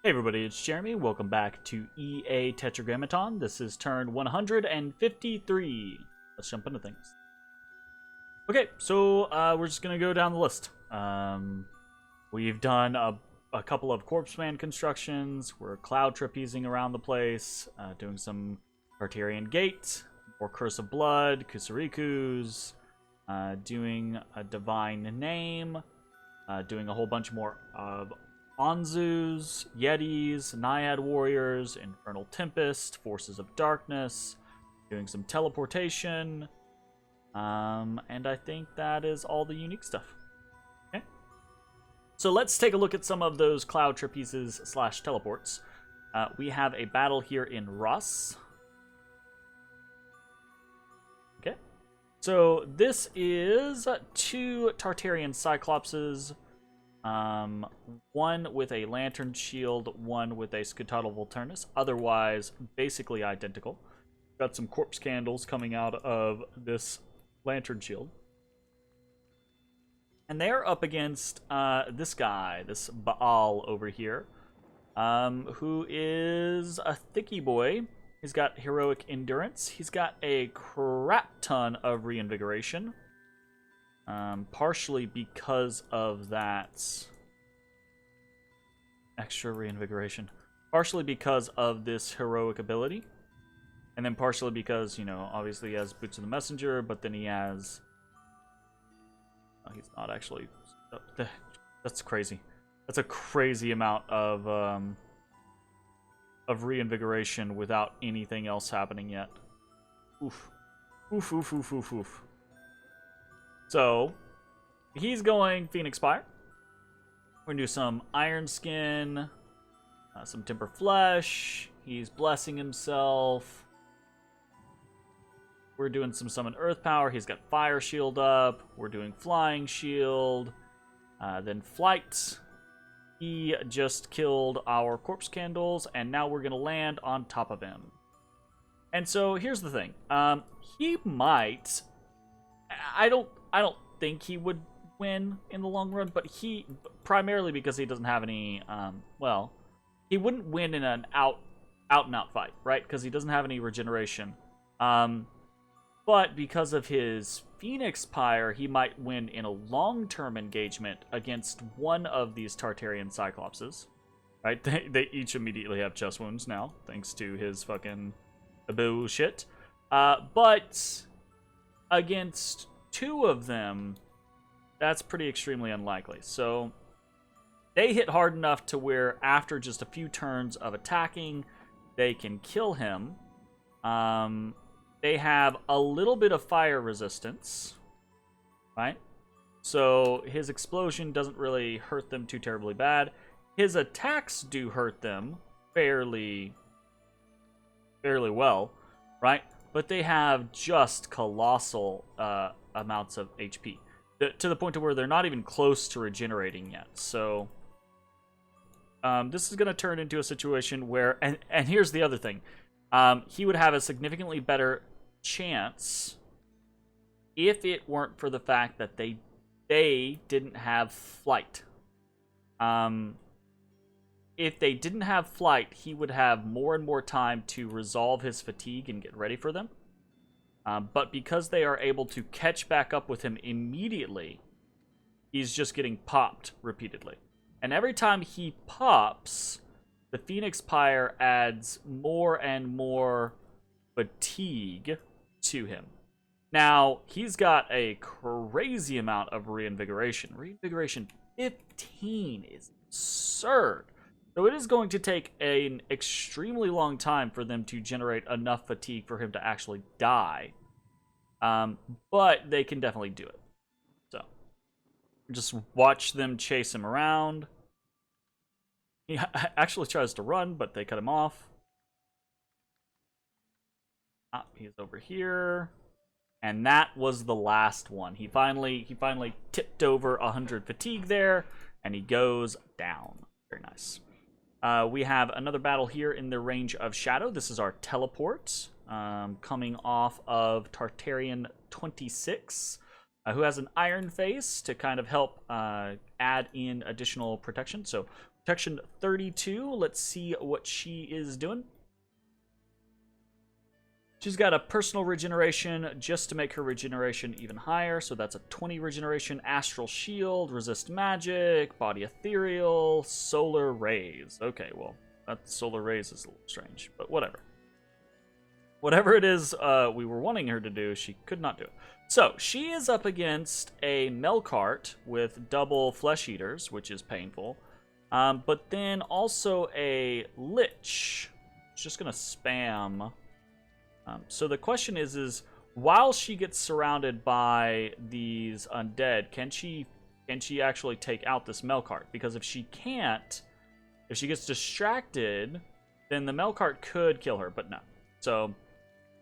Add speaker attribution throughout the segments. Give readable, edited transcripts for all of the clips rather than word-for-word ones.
Speaker 1: Hey everybody, it's Jeremy. Welcome back to EA Tetragrammaton. This is turn 153. Let's jump into things. Okay, so we're just going to go down the list. We've done a couple of corpseman constructions. We're cloud trapezing around the place, doing some Tartarian Gate, more Curse of Blood, Kusarikus, doing a Divine Name, doing a whole bunch more of Anzus, Yetis, Naiad Warriors, Infernal Tempest, Forces of Darkness, doing some teleportation, and I think that is all the unique stuff. Okay, so let's take a look at some of those cloud trapezes / teleports. We have a battle here in Russ. Okay, so this is 2 Tartarian Cyclopses. One with a Lantern Shield, one with a Scudaddle Volturnus. Otherwise, basically identical. Got some Corpse Candles coming out of this Lantern Shield. And they're up against this guy, this Baal over here, who is a thicky boy. He's got Heroic Endurance. He's got a crap ton of Reinvigoration. Partially because of that extra reinvigoration. Partially because of this heroic ability. And then partially because, you know, obviously he has Boots of the Messenger, but then he has... Oh, he's not actually... That's crazy. That's a crazy amount of reinvigoration without anything else happening yet. Oof. Oof, oof, oof, oof, oof. So, he's going Phoenix Spire. We're going to do some Iron Skin, some Temper Flesh. He's blessing himself. We're doing some Summon Earth Power. He's got Fire Shield up. We're doing Flying Shield. Then Flight. He just killed our Corpse Candles, and now we're going to land on top of him. And so, here's the thing. He might... I don't think he would win in the long run, but he, primarily because he doesn't have any, well, he wouldn't win in an out and out fight, right? Because he doesn't have any regeneration. But because of his Phoenix Pyre, he might win in a long-term engagement against one of these Tartarian Cyclopses, right? They each immediately have chest wounds now, thanks to his fucking bullshit. But against 2 of them, that's pretty extremely unlikely. So they hit hard enough to where after just a few turns of attacking, they can kill him. They have a little bit of fire resistance, right? So his explosion doesn't really hurt them too terribly bad. His attacks do hurt them fairly well, right? But they have just colossal amounts of HP. To the point to where they're not even close to regenerating yet. So, this is going to turn into a situation where... And here's the other thing. He would have a significantly better chance if it weren't for the fact that they didn't have flight. If they didn't have flight, he would have more and more time to resolve his fatigue and get ready for them. But because they are able to catch back up with him immediately, he's just getting popped repeatedly. And every time he pops, the Phoenix Pyre adds more and more fatigue to him. Now, he's got a crazy amount of reinvigoration. Reinvigoration 15 is absurd. So it is going to take an extremely long time for them to generate enough fatigue for him to actually die. But they can definitely do it. So, just watch them chase him around. He actually tries to run, but they cut him off. He's over here. And that was the last one. He finally tipped over 100 fatigue there, and he goes down. Very nice. We have another battle here in the range of Shadow. This is our teleport, coming off of Tartarian 26. who has an iron face to kind of help add in additional protection. So protection 32. Let's see what she is doing. She's got a personal regeneration just to make her regeneration even higher. So that's a 20 regeneration, astral shield, resist magic, body ethereal, solar rays. Okay, well, that solar rays is a little strange, but whatever. Whatever it is we were wanting her to do, she could not do it. So she is up against a Melkart with double flesh eaters, which is painful. But then also a Lich. It's just going to spam. So the question is while she gets surrounded by these undead, can she actually take out this Melkart? Because if she can't, if she gets distracted, then the Melkart could kill her, but no. So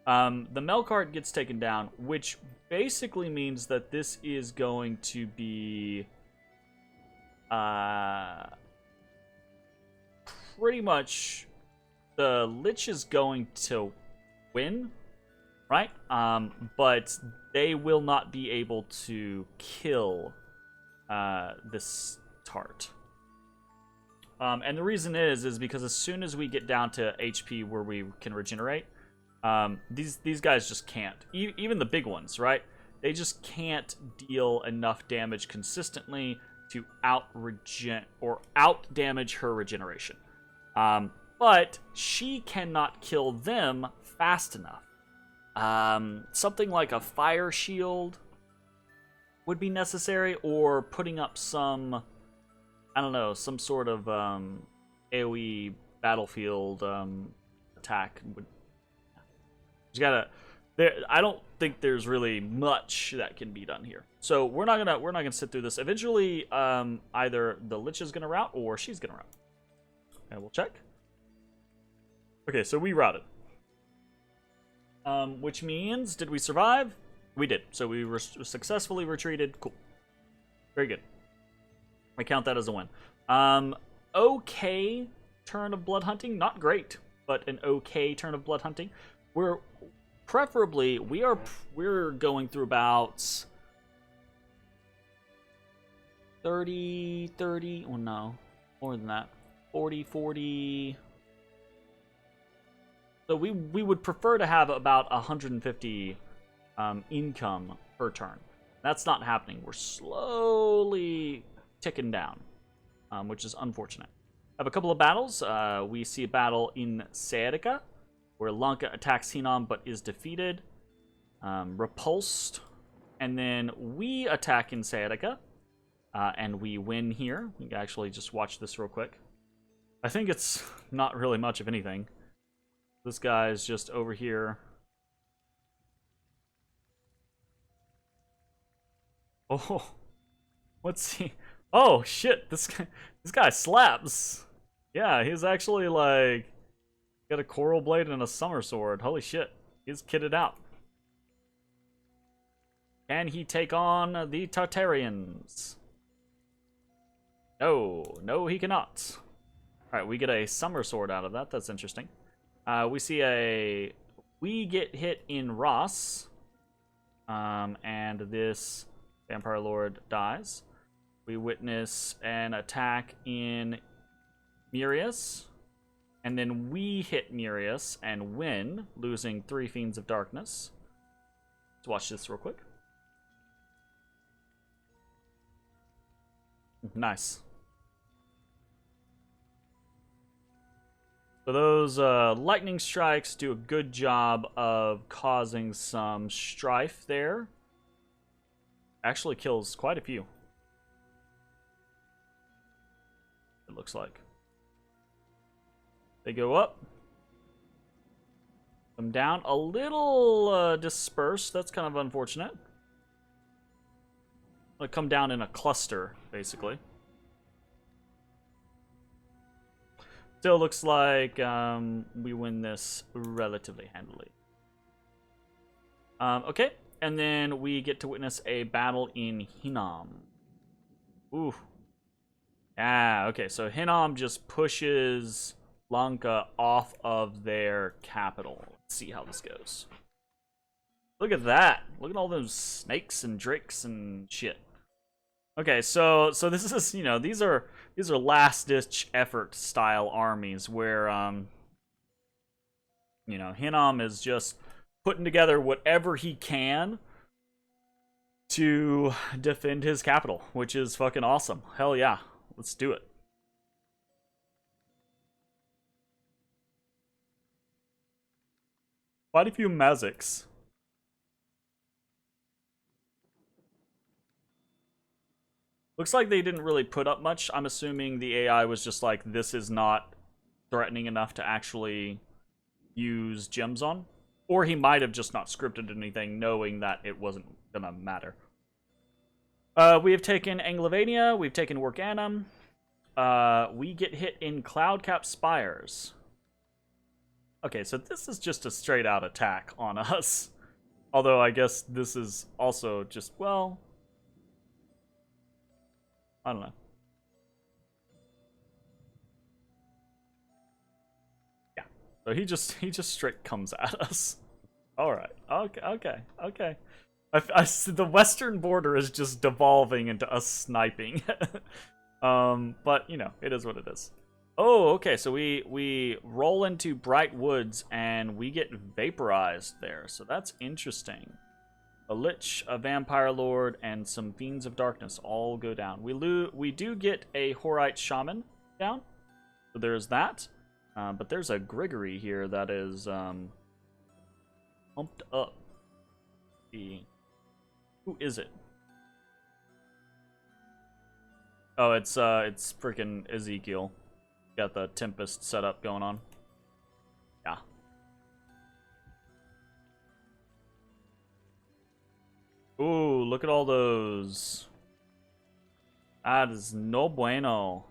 Speaker 1: the Melkart gets taken down, which basically means that this is going to be pretty much the Lich is going to win, right? But they will not be able to kill this tart. And the reason is because as soon as we get down to HP where we can regenerate, these guys just can't. Even the big ones, right? They just can't deal enough damage consistently to out damage her regeneration. But she cannot kill them fast enough. Something like a fire shield would be necessary, or putting up some, I don't know, some sort of AoE battlefield attack would. You gotta. I don't think there's really much that can be done here. So we're not gonna sit through this. Eventually, either the Lich is gonna rout or she's gonna rout. And we'll check. Okay, so we routed. Which means, did we survive? We did. So we successfully retreated. Cool. Very good. I count that as a win. Okay turn of blood hunting. Not great, but an okay turn of blood hunting. We're going through about 30, well no, more than that. 40. So we would prefer to have about 150 income per turn. That's not happening. We're slowly ticking down, which is unfortunate. I have a couple of battles. We see a battle in Saedica, where Lanka attacks Hinom but is defeated, repulsed, and then we attack in Saedica, and we win here. We can actually just watch this real quick. I think it's not really much of anything. This guy is just over here. Oh, what's he? Oh shit! This guy slaps. Yeah, he's actually like got a coral blade and a summer sword. Holy shit! He's kitted out. Can he take on the Tartarians? No, he cannot. All right, we get a summer sword out of that. That's interesting. We get hit in Ross, and this Vampire Lord dies. We witness an attack in Murius, and then we hit Murius and win, losing 3 Fiends of Darkness. Let's watch this real quick. Nice. So those lightning strikes do a good job of causing some strife there. Actually kills quite a few. It looks like. They go up. Come down. A little dispersed. That's kind of unfortunate. They come down in a cluster, basically. Still looks like we win this relatively handily. Okay, and then we get to witness a battle in Hinom. Ooh. Ah, okay, so Hinom just pushes Lanka off of their capital. Let's see how this goes. Look at that. Look at all those snakes and drakes and shit. Okay, so this is, you know, these are last ditch effort style armies where you know, Hinnom is just putting together whatever he can to defend his capital, which is fucking awesome. Hell yeah. Let's do it. Quite a few Maziks. Looks like they didn't really put up much. I'm assuming the AI was just like, this is not threatening enough to actually use gems on. Or he might have just not scripted anything, knowing that it wasn't gonna matter. We have taken Anglovania, we've taken Workanum. We get hit in Cloudcap Spires. Okay, so this is just a straight out attack on us. Although I guess this is also just, well, I don't know. Yeah. So he just straight comes at us. All right. Okay. The western border is just devolving into us sniping. But you know, it is what it is. Oh, okay. So we roll into Bright Woods and we get vaporized there. So that's interesting. A Lich, a Vampire Lord, and some Fiends of Darkness all go down. We do get a Horite Shaman down. So there's that. But there's a Grigory here that is pumped up. Who is it? Oh, it's freaking Ezekiel. Got the Tempest setup going on. Yeah. Ooh, look at all those. That is no bueno.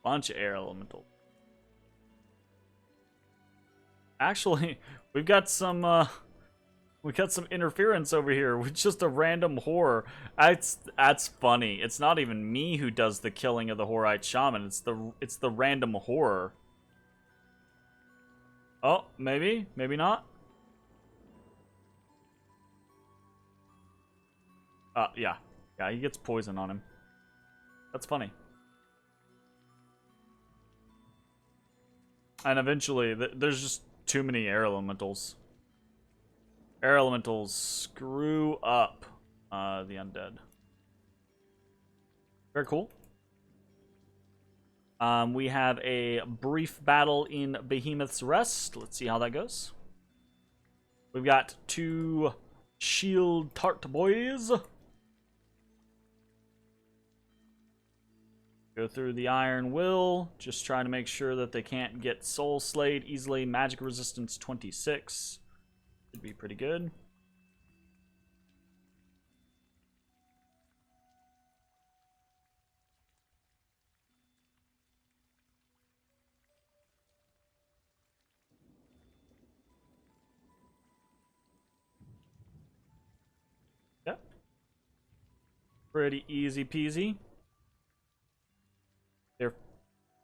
Speaker 1: Bunch of air elementals. Actually, we've got some interference over here with just a random horror. That's funny. It's not even me who does the killing of the Horite Shaman. It's the random horror. Oh, maybe not. Yeah, he gets poison on him. That's funny. And eventually, there's just too many air elementals. Air elementals screw up the undead. Very cool. We have a brief battle in Behemoth's Rest. Let's see how that goes. We've got 2 shield tart boys. Go through the Iron Will. Just trying to make sure that they can't get soul slayed easily. Magic resistance 26. Should be pretty good. Yep. Pretty easy peasy. They're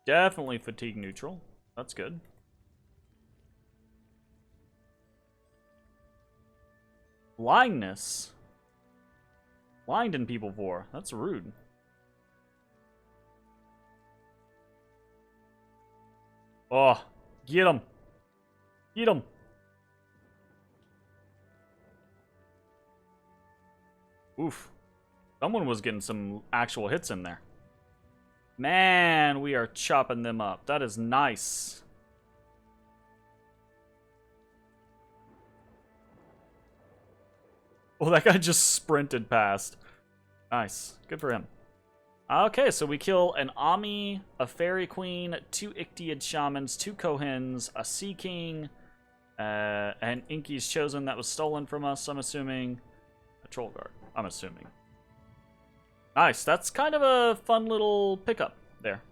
Speaker 1: definitely fatigue neutral. That's good. Blindness? Blinding people for? That's rude. Oh, get him. Get him. Oof. Someone was getting some actual hits in there. Man, we are chopping them up. That is nice. Oh, that guy just sprinted past. Nice. Good for him. Okay, so we kill an Ami, a Fairy Queen, 2 Ichthyid Shamans, 2 Kohens, a Sea King, and Inky's Chosen that was stolen from us, I'm assuming. A Troll Guard, I'm assuming. Nice, that's kind of a fun little pickup there.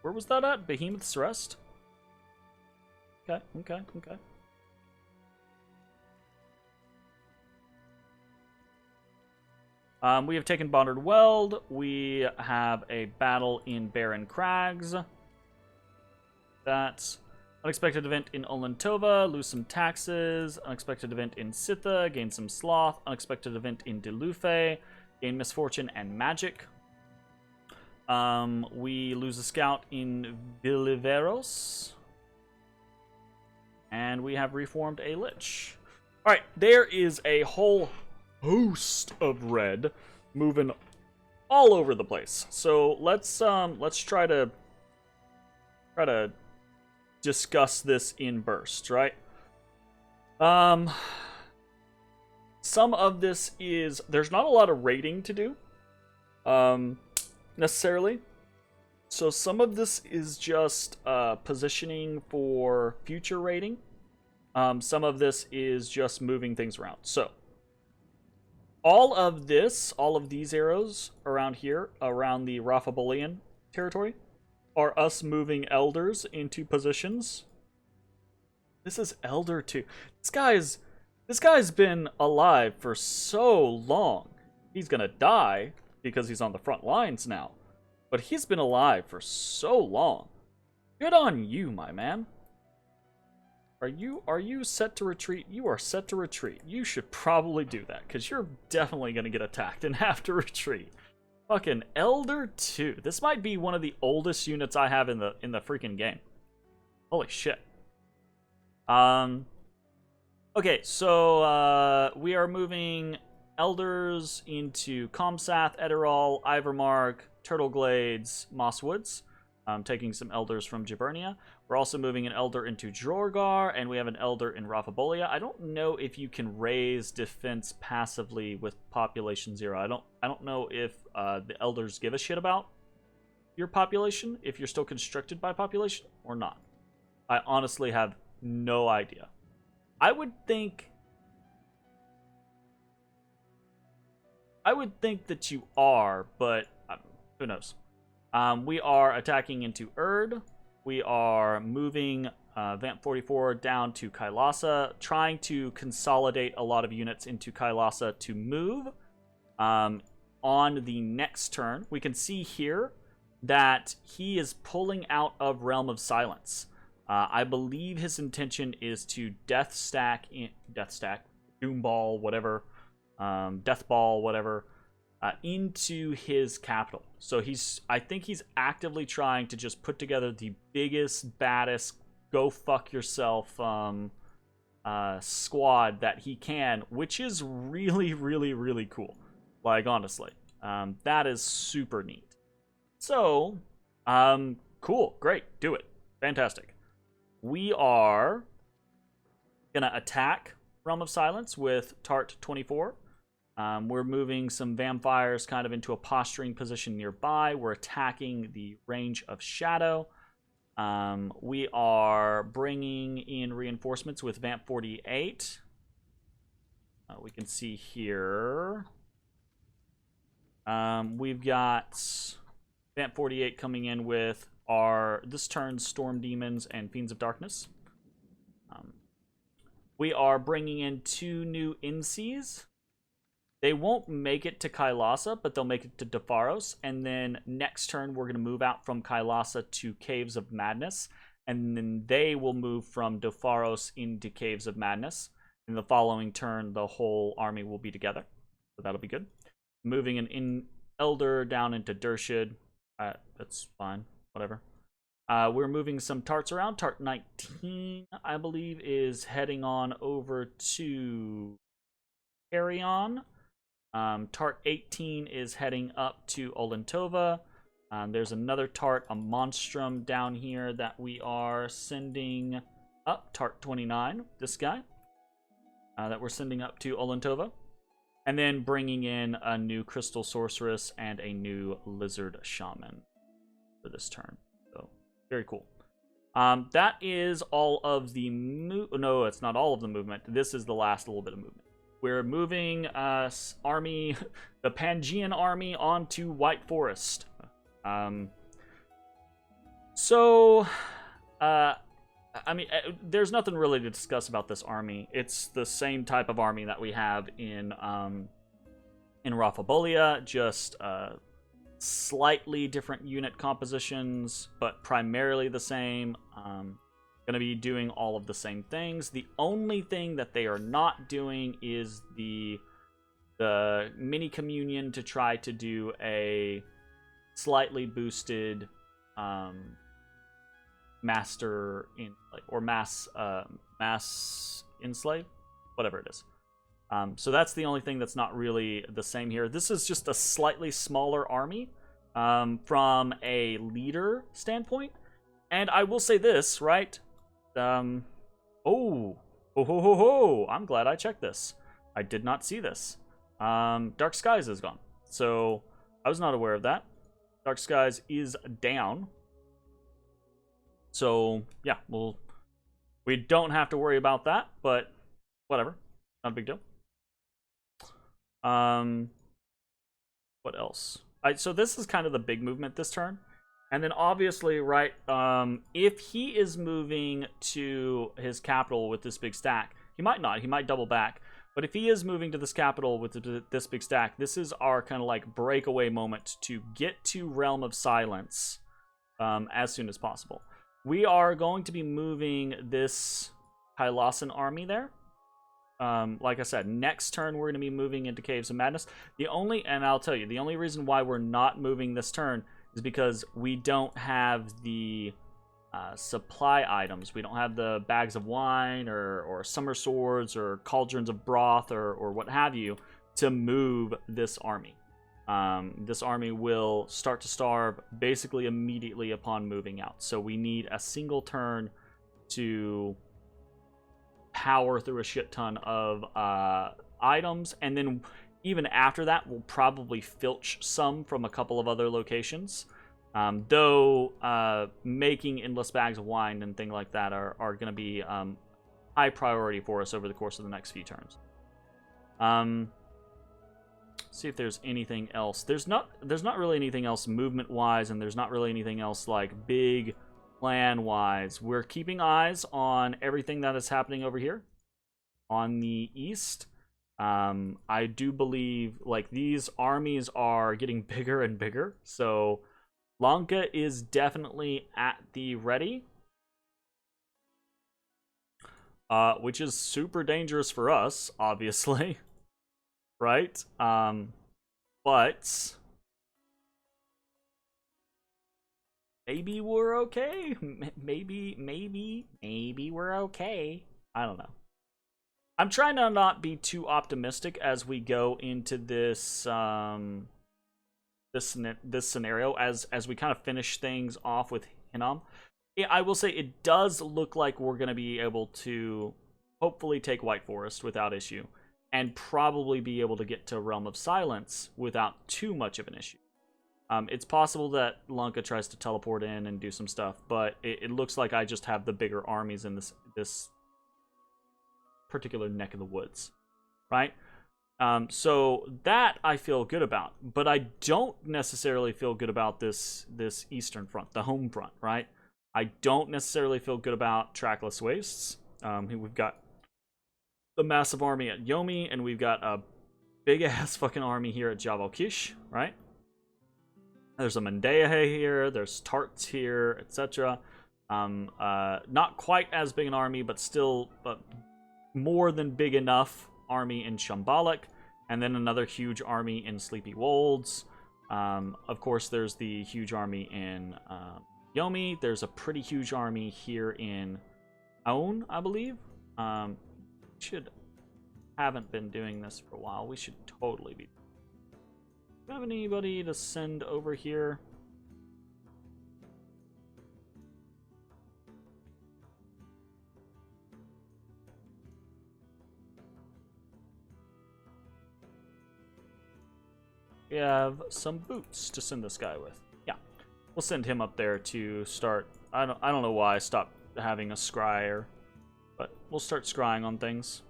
Speaker 1: Where was that at? Behemoth's Rest? Okay. We have taken Bonded Weld. We have a battle in Barren Crags. Unexpected event in Olentova, lose some taxes. Unexpected event in Sitha, gain some sloth. Unexpected event in Delufe, gain misfortune and magic. We lose a scout in Viliveros. And we have reformed a lich. Alright, there is a whole host of red moving all over the place. So let's try to discuss this in bursts, right? Some of this is, there's not a lot of rating to do, necessarily. So some of this is just positioning for future rating. Some of this is just moving things around. So all of these arrows around here, around the Raphobolian territory, are us moving elders into positions. This is Elder 2. This guy's been alive for so long. He's gonna die because he's on the front lines now. But he's been alive for so long. Good on you, my man. Are you set to retreat? You are set to retreat. You should probably do that, because you're definitely gonna get attacked and have to retreat. Fucking Elder 2. This might be one of the oldest units I have in the freaking game. Holy shit. Okay, so we are moving elders into Comsath, Eterol, Ivermark, Turtleglades, Mosswoods. Taking some elders from Givernia. We're also moving an elder into Drorgar, and we have an elder in Raphabolia. I don't know if you can raise defense passively with population 0. I don't know if the elders give a shit about your population, if you're still constructed by population or not. I honestly have no idea. I would think that you are, but who knows? We are attacking into Erd. We are moving Vamp 44 down to Kailasa, trying to consolidate a lot of units into Kailasa to move. On the next turn, we can see here that he is pulling out of Realm of Silence. I believe his intention is to Death Stack, Doom Ball, whatever, Death Ball, whatever, into his capital. So I think he's actively trying to just put together the biggest, baddest, go fuck yourself squad that he can, which is really, really, really cool. Like, honestly, that is super neat. So, cool, great, do it, fantastic. We are gonna attack Realm of Silence with Tart 24. We're moving some vampires kind of into a posturing position nearby. We're attacking the range of Shadow. We are bringing in reinforcements with Vamp 48. We can see here. We've got Vamp 48 coming in with this turn's Storm Demons and Fiends of Darkness. We are bringing in 2 new Insees. They won't make it to Kailasa, but they'll make it to Defaros. And then next turn, we're going to move out from Kailasa to Caves of Madness. And then they will move from Defaros into Caves of Madness. In the following turn, the whole army will be together. So that'll be good. Moving an Elder down into Dershid. That's fine. Whatever. We're moving some Tarts around. Tart 19, I believe, is heading on over to Carrion. Tart 18 is heading up to Olentova. There's another Tart, a Monstrum down here that we are sending up. Tart 29, this guy, that we're sending up to Olentova. And then bringing in a new Crystal Sorceress and a new Lizard Shaman for this turn. So, very cool. That is all of the no, it's not all of the movement. This is the last little bit of movement. We're moving the Pangean army onto White Forest. I mean, there's nothing really to discuss about this army. It's the same type of army that we have in Raphabolia, just slightly different unit compositions, but primarily the same. going to be doing all of the same things. The only thing that they are not doing is the mini communion to try to do a slightly boosted master in or mass enslave, whatever it is. So that's the only thing that's not really the same here. This is just a slightly smaller army from a leader standpoint. And I will say this, right? I'm glad I checked this. I did not see this. Dark Skies is gone. So I was not aware of that. Dark Skies is down. So yeah, we don't have to worry about that, but whatever. Not a big deal. What else? So this is kind of the big movement this turn. And then obviously, right, if he is moving to his capital with this big stack, he might not. He might double back. But if he is moving to this capital with this big stack, this is our kind of like breakaway moment to get to Realm of Silence as soon as possible. We are going to be moving this Hylosan army there. Like I said, next turn we're going to be moving into Caves of Madness. And I'll tell you, the only reason why we're not moving this turn is because we don't have the supply items. We don't have the bags of wine or summer swords or cauldrons of broth or what have you to move this army. This army will start to starve basically immediately upon moving out. So we need a single turn to power through a shit ton of items, and then even after that we'll probably filch some from a couple of other locations, though making endless bags of wine and things like that are going to be high priority for us over the course of the next few turns. See if there's anything else. There's not really anything else movement wise, and there's not really anything else like big plan wise. We're keeping eyes on everything that is happening over here on the east. I do believe like these armies are getting bigger and bigger, so Lanka is definitely at the ready, which is super dangerous for us, obviously. Right? But maybe we're okay. Maybe we're okay. I don't know. I'm trying to not be too optimistic as we go into this this scenario as we kind of finish things off with Hinnom. I will say it does look like we're going to be able to hopefully take White Forest without issue, and probably be able to get to Realm of Silence without too much of an issue. It's possible that Lanka tries to teleport in and do some stuff, but it looks like I just have the bigger armies in this particular neck of the woods, right? So that I feel good about, but I don't necessarily feel good about this eastern front, the home front, right? I don't necessarily feel good about Trackless Wastes. We've got the massive army at Yomi, and we've got a big-ass fucking army here at Jabal Kish, right? There's a Mendeahe here, there's Tarts here, etc. Not quite as big an army, but still more than big enough army in Shambhalak, and then another huge army in Sleepy Wolds. Of course, there's the huge army in Yomi. There's a pretty huge army here in Aoun, I believe. Haven't been doing this for a while. We should totally be. Do you have anybody to send over here? We have some boots to send this guy with. Yeah, we'll send him up there to start. I don't know why I stopped having a scryer, but we'll start scrying on things.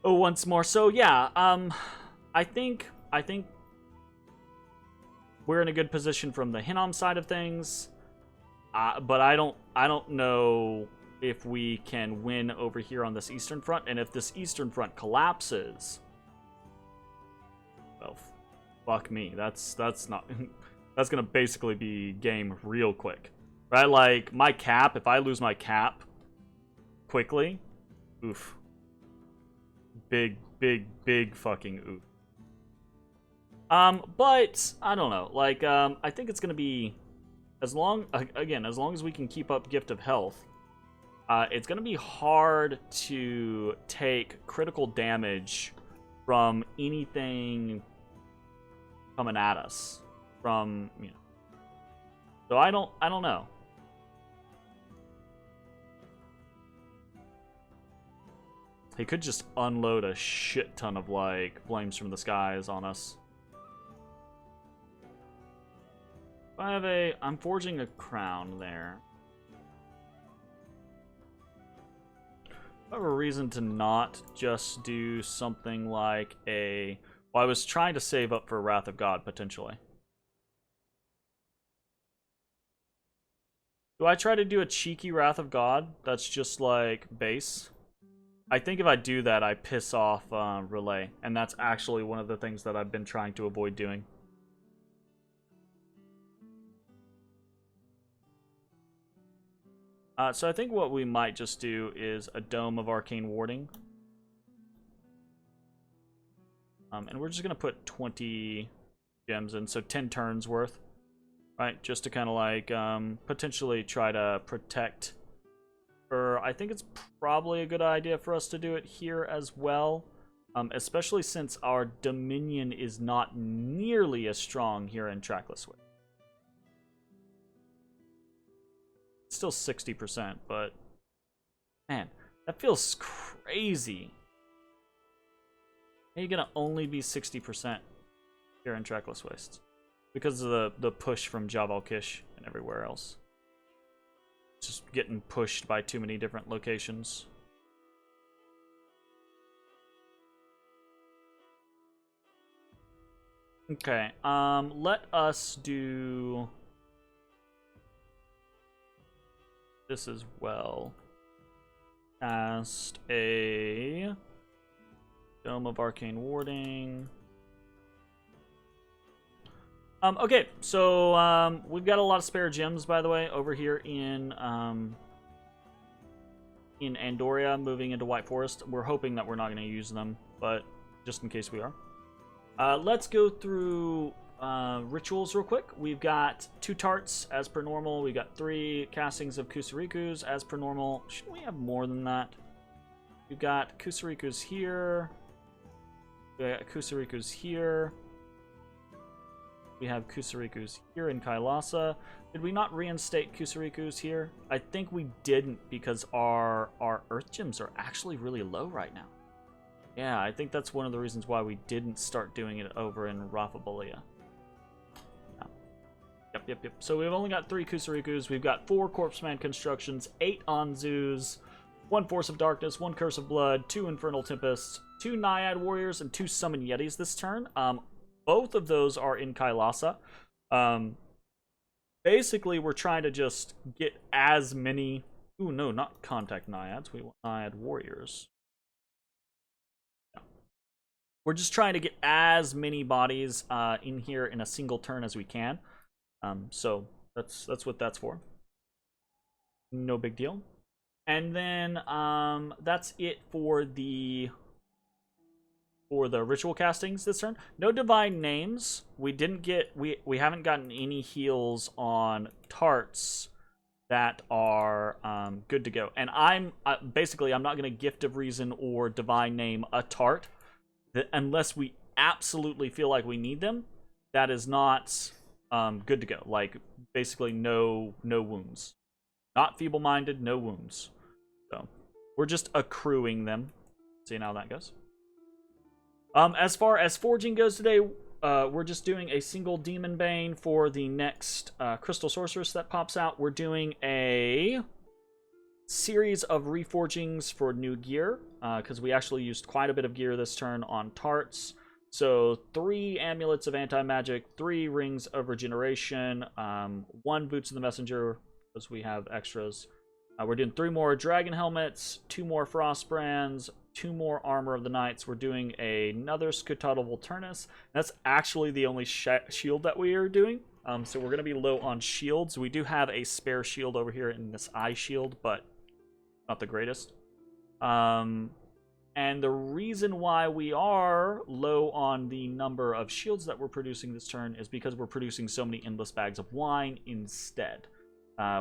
Speaker 1: Oh, once more. So yeah, I think we're in a good position from the Hinnom side of things, but I don't know if we can win over here on this eastern front, and if this eastern front collapses, well, fuck me. That's not. That's gonna basically be game real quick, Right? Like, my cap, if I lose my cap quickly, oof. Big, big, big fucking oof. But, I don't know. Like, I think it's gonna be, as long as we can keep up Gift of Health, it's gonna be hard to take critical damage from anything coming at us. From, you know. So I don't know. He could just unload a shit ton of, like, flames from the skies on us. I'm forging a crown there. I have a reason to not just do something like a... Well, I was trying to save up for Wrath of God, potentially. Do I try to do a cheeky Wrath of God that's just, like, base? I think if I do that, I piss off Relay, and that's actually one of the things that I've been trying to avoid doing. So I think what we might just do is a Dome of Arcane Warding. And we're just going to put 20 gems in, so 10 turns worth. Right, just to kind of like potentially try to protect. Or I think it's probably a good idea for us to do it here as well. Especially since our Dominion is not nearly as strong here in Trackless Way. Still 60%, but man, that feels crazy. How are you gonna only be 60% here in Trackless Wastes? Because of the push from Jabal Kish and everywhere else. Just getting pushed by too many different locations. Okay, let us do this as well. Cast a Dome of Arcane Warding. Okay, so we've got a lot of spare gems, by the way, over here in Andoria, moving into White Forest. We're hoping that we're not going to use them, but just in case we are. Let's go through rituals real quick. We've got 2 tarts as per normal. We've got 3 castings of Kusarikus as per normal. Should we have more than that? We've got Kusarikus here. We got Kusarikus here. We have Kusarikus here in Kailasa. Did we not reinstate Kusarikus here? I think we didn't because our Earth Gems are actually really low right now. Yeah, I think that's one of the reasons why we didn't start doing it over in Rafabolia. Yeah. Yep. So we've only got 3 Kusarikus. We've got 4 Corpseman constructions, 8 Anzus, 1 Force of Darkness, 1 Curse of Blood, 2 Infernal Tempests, 2 Naiad Warriors, and 2 Summon Yetis this turn. Both of those are in Kailasa. Basically, we're trying to just get as many... Ooh, no, not Contact Naiads. We want Naiad Warriors. Yeah. We're just trying to get as many bodies in here in a single turn as we can. So that's what that's for. No big deal. And then that's it for the ritual castings this turn. No divine names. We didn't get we haven't gotten any heals on tarts that are good to go. And I'm basically I'm not going to Gift of Reason or divine name a tart unless we absolutely feel like we need them. That is not good to go. Like basically no wounds. Not feeble-minded, no wounds. So we're just accruing them. Seeing how that goes. As far as forging goes today, we're just doing a single Demon Bane for the next Crystal Sorceress that pops out. We're doing a series of reforgings for new gear, because we actually used quite a bit of gear this turn on tarts. So 3 Amulets of Anti-Magic, 3 Rings of Regeneration, 1 Boots of the Messenger, because we have extras. We're doing 3 more Dragon Helmets, 2 more Frost Brands, 2 more Armor of the Knights. We're doing another Scuttleable Turnus. That's actually the only shield that we are doing. So we're going to be low on shields. We do have a spare shield over here in this eye shield, but not the greatest. And the reason why we are low on the number of shields that we're producing this turn is because we're producing so many endless bags of wine instead.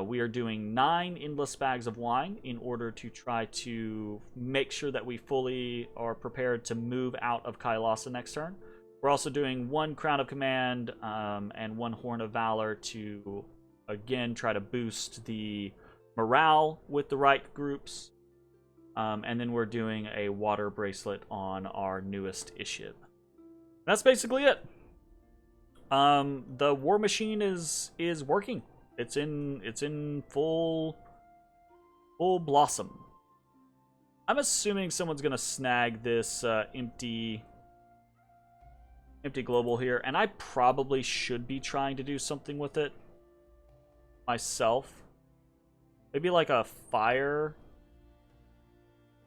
Speaker 1: We are doing 9 endless bags of wine in order to try to make sure that we fully are prepared to move out of Kailasa next turn. We're also doing 1 Crown of Command and 1 Horn of Valor to, again, try to boost the morale with the right groups. And then we're doing a water bracelet on our newest issue. That's basically it. The war machine is working. It's in full blossom. I'm assuming someone's gonna snag this empty global here, and I probably should be trying to do something with it myself. Maybe like a fire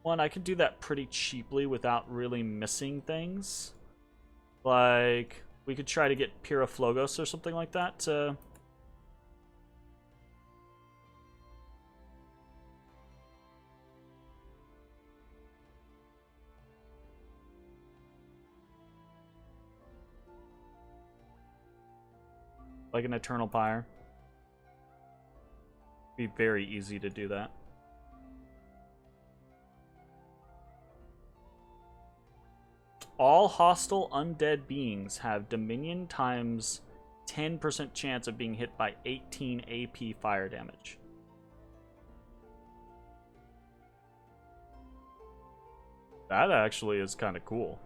Speaker 1: one. I could do that pretty cheaply without really missing things. Like, we could try to get Pyroflogos or something like that to... like an Eternal Pyre. Be very easy to do that. All hostile undead beings have Dominion times 10% chance of being hit by 18 AP fire damage. That actually is kind of cool.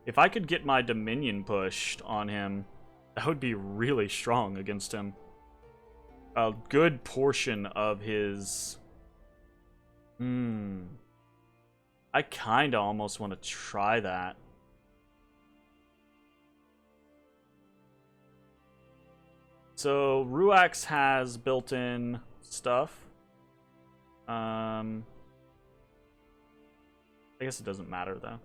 Speaker 1: If I could get my Dominion pushed on him, that would be really strong against him. A good portion of his... I kind of almost want to try that. So, Ruax has built-in stuff. I guess it doesn't matter, though.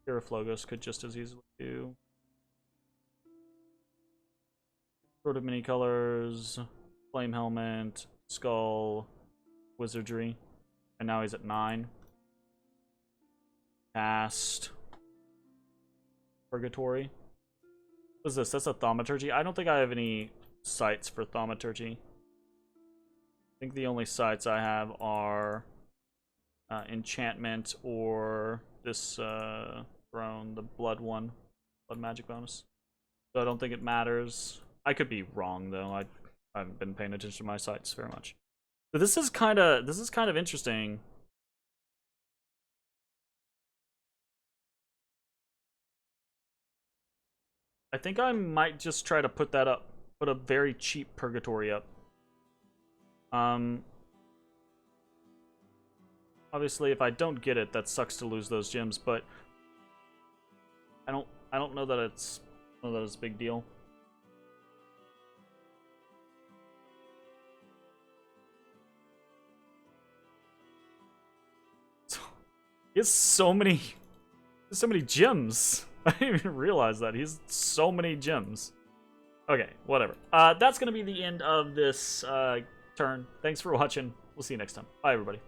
Speaker 1: Pyroflogos could just as easily do. Sort of mini colors, flame helmet, skull, wizardry, and now he's at 9. Cast Purgatory. What is this? That's a thaumaturgy. I don't think I have any sights for thaumaturgy. I think the only sights I have are enchantment or this throne, the blood one, blood magic bonus. So I don't think it matters. I could be wrong though. I haven't been paying attention to my sites very much. So this is kind of interesting. I think I might just try to put that up. Put a very cheap Purgatory up. Obviously if I don't get it, that sucks to lose those gems, but I don't know that it's a big deal. He has so many gems. I didn't even realize that. He has so many gems. Okay, whatever. That's going to be the end of this turn. Thanks for watching. We'll see you next time. Bye, everybody.